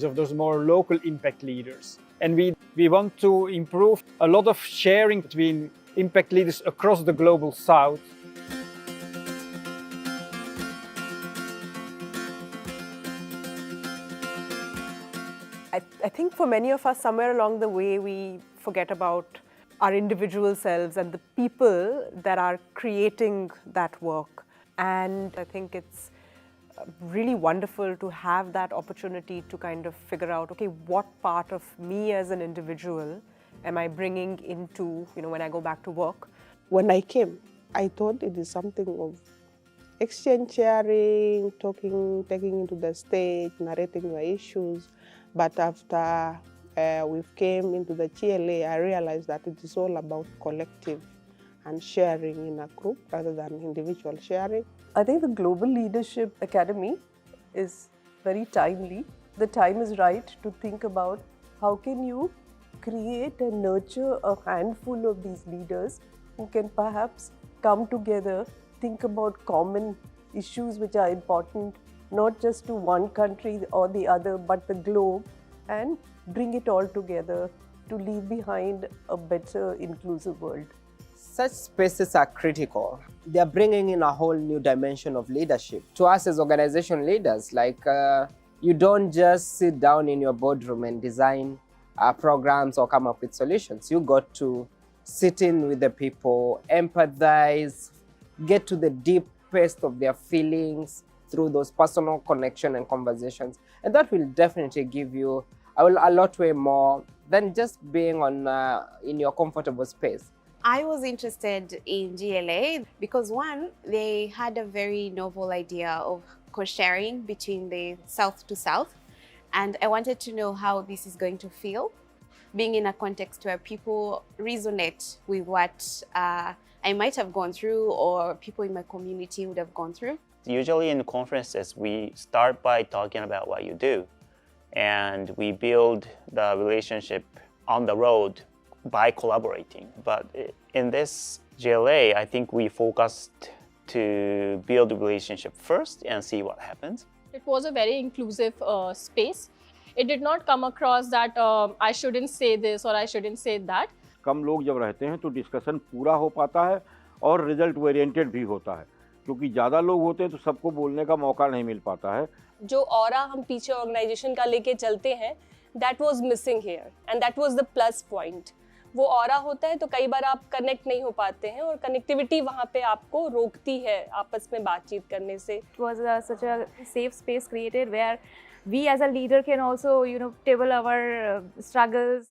of those more local impact leaders. And we want to improve a lot of sharing between impact leaders across the global south. I think for many of us, somewhere along the way, we forget about our individual selves and the people that are creating that work. And I think it's really wonderful to have that opportunity to kind of figure out, okay, what part of me as an individual am I bringing into, when I go back to work? When I came, I thought it is something of exchange sharing, talking, taking into the stage, narrating your issues. But after we came into the GLA, I realized that it is all about collective and sharing in a group rather than individual sharing. I think the Global Leadership Academy is very timely. The time is right to think about how can you create and nurture a handful of these leaders who can perhaps come together, think about common issues which are important, not just to one country or the other, but the globe, and bring it all together to leave behind a better, inclusive world. Such spaces are critical. They are bringing in a whole new dimension of leadership. To us as organization leaders, you don't just sit down in your boardroom and design programs or come up with solutions. You got to sit in with the people, empathize, get to the deepest of their feelings through those personal connection and conversations. And that will definitely give you a lot way more than just being in your comfortable space. I was interested in GLA because one, they had a very novel idea of co-sharing between the South to South. And I wanted to know how this is going to feel, being in a context where people resonate with what I might have gone through or people in my community would have gone through. Usually in conferences, we start by talking about what you do. And we build the relationship on the road by collaborating. But in this GLA, I think we focused to build a relationship first and see what happens. It was a very inclusive space. It did not come across that I shouldn't say this or I shouldn't say that. कम लोग जब रहते हैं तो discussion पूरा हो पाता है और रिजल्ट ओरिएंटेड भी होता है, क्योंकि ज़्यादा लोग होते हैं तो सबको बोलने का मौका नहीं मिल पाता है. जो ऑरा हम पीछे ऑर्गेनाइजेशन का लेके चलते हैं, that was missing here and that was the plus point. वो ऑरा होता है तो कई बार आप कनेक्ट नहीं हो पाते हैं और कनेक्टिविटी वहाँ पे आपको रोकती है आपस में बातचीत करने से. It was such a safe space created where we as a leader can also, table our struggles.